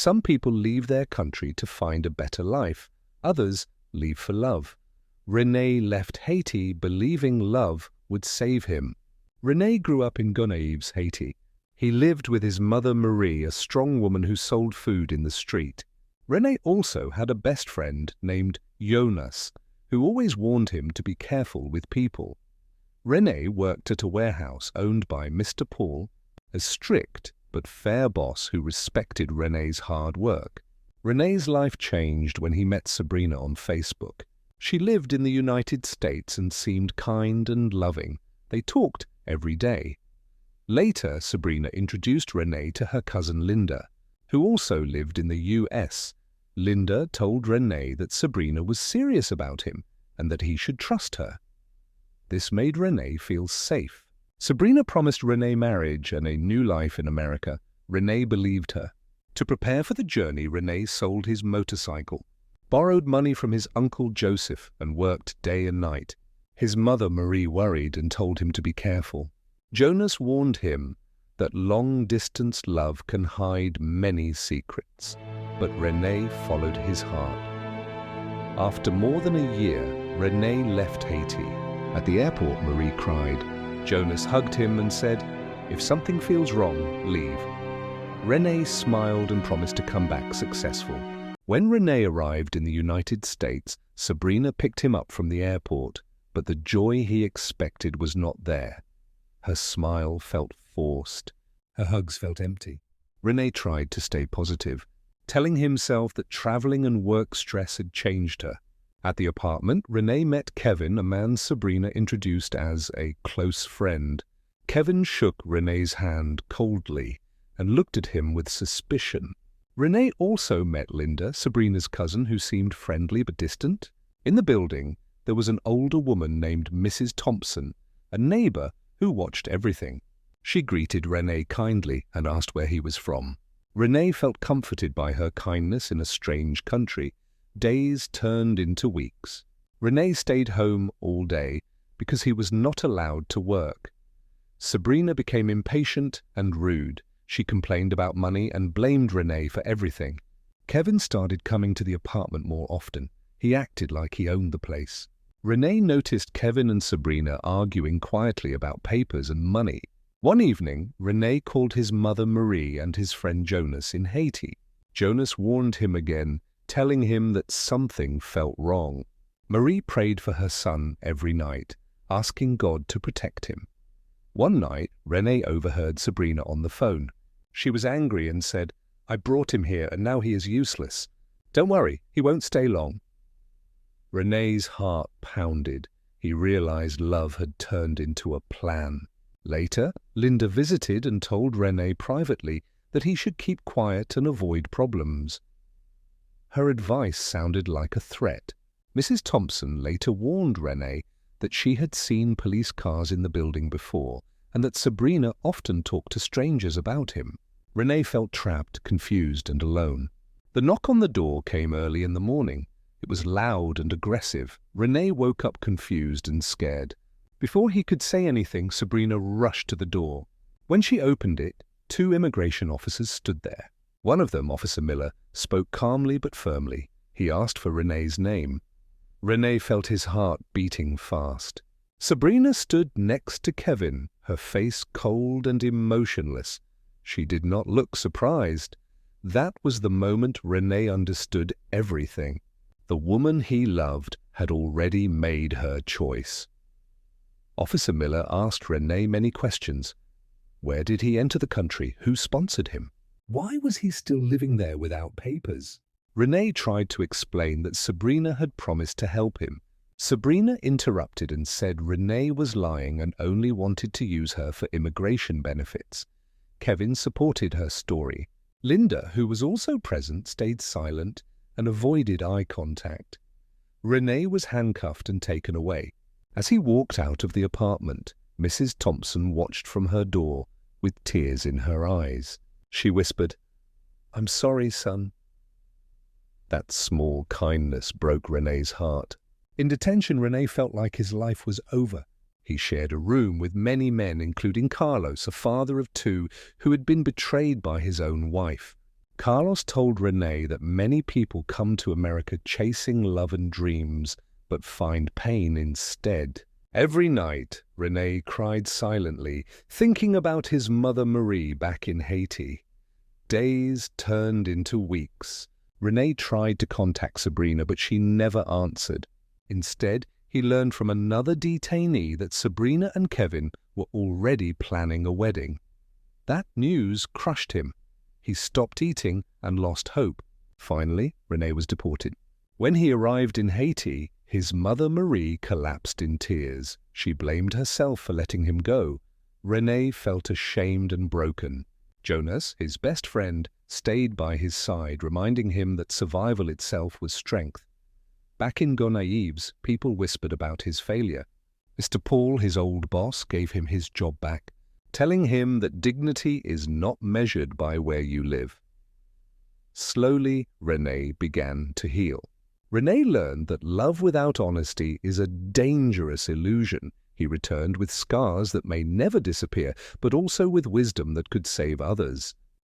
Some people leave their country to find a better life. Others leave for love. René left Haiti believing love would save him. René grew up in Gonaives, Haiti. He lived with his mother Marie, a strong woman who sold food in the street. René also had a best friend named Jonas, who always warned him to be careful with people. René worked at a warehouse owned by Mr. Paul, a strict but fair boss who respected René's hard work. René's life changed when he met Sabrina on Facebook. She lived in the United States and seemed kind and loving. They talked every day. Later, Sabrina introduced René to her cousin Linda, who also lived in the US. Linda told René that Sabrina was serious about him and that he should trust her. This made René feel safe. Sabrina promised René marriage and a new life in America. René believed her. To prepare for the journey, René sold his motorcycle, borrowed money from his uncle Joseph, and worked day and night. His mother Marie worried and told him to be careful. Jonas warned him that long-distance love can hide many secrets, but René followed his heart. After more than a year, René left Haiti. At the airport, Marie cried. Jonas hugged him and said, "If something feels wrong, leave." René smiled and promised to come back successful. When René arrived in the United States, Sabrina picked him up from the airport, but the joy he expected was not there. Her smile felt forced. Her hugs felt empty. René tried to stay positive, telling himself that traveling and work stress had changed her. At the apartment, René met Kevin, a man Sabrina introduced as a close friend. Kevin shook René's hand coldly and looked at him with suspicion. René also met Linda, Sabrina's cousin, who seemed friendly but distant. In the building, there was an older woman named Mrs. Thompson, a neighbor who watched everything. She greeted René kindly and asked where he was from. René felt comforted by her kindness in a strange country. Days turned into weeks. René stayed home all day because he was not allowed to work. Sabrina became impatient and rude. She complained about money and blamed René for everything. Kevin started coming to the apartment more often. He acted like he owned the place. René noticed Kevin and Sabrina arguing quietly about papers and money. One evening, René called his mother Marie and his friend Jonas in Haiti. Jonas warned him again, telling him that something felt wrong. Marie prayed for her son every night, asking God to protect him. One night, René overheard Sabrina on the phone. She was angry and said, "I brought him here and now he is useless. Don't worry, he won't stay long." René's heart pounded. He realized love had turned into a plan. Later, Linda visited and told René privately that he should keep quiet and avoid problems. Her advice sounded like a threat. Mrs. Thompson later warned René that she had seen police cars in the building before and that Sabrina often talked to strangers about him. René felt trapped, confused, and alone. The knock on the door came early in the morning. It was loud and aggressive. René woke up confused and scared. Before he could say anything, Sabrina rushed to the door. When she opened it, 2 immigration officers stood there. One of them, Officer Miller, spoke calmly but firmly. He asked for René's name. René felt his heart beating fast. Sabrina stood next to Kevin, her face cold and emotionless. She did not look surprised. That was the moment René understood everything. The woman he loved had already made her choice. Officer Miller asked René many questions. Where did he enter the country? Who sponsored him? Why was he still living there without papers? René tried to explain that Sabrina had promised to help him. Sabrina interrupted and said René was lying and only wanted to use her for immigration benefits. Kevin supported her story. Linda, who was also present, stayed silent and avoided eye contact. René was handcuffed and taken away. As he walked out of the apartment, Mrs. Thompson watched from her door with tears in her eyes. She whispered, "I'm sorry, son." That small kindness broke René's heart. In detention, René felt like his life was over. He shared a room with many men, including Carlos, a father of 2, who had been betrayed by his own wife. Carlos told René that many people come to America chasing love and dreams, but find pain instead. Every night, René cried silently, thinking about his mother Marie back in Haiti. Days turned into weeks. René tried to contact Sabrina, but she never answered. Instead, he learned from another detainee that Sabrina and Kevin were already planning a wedding. That news crushed him. He stopped eating and lost hope. Finally, René was deported. When he arrived in Haiti, his mother Marie collapsed in tears. She blamed herself for letting him go. René felt ashamed and broken. Jonas, his best friend, stayed by his side, reminding him that survival itself was strength. Back in Gonaïves, people whispered about his failure. Mr. Paul, his old boss, gave him his job back, telling him that dignity is not measured by where you live. Slowly, René began to heal. René learned that love without honesty is a dangerous illusion. He returned with scars that may never disappear, but also with wisdom that could save others.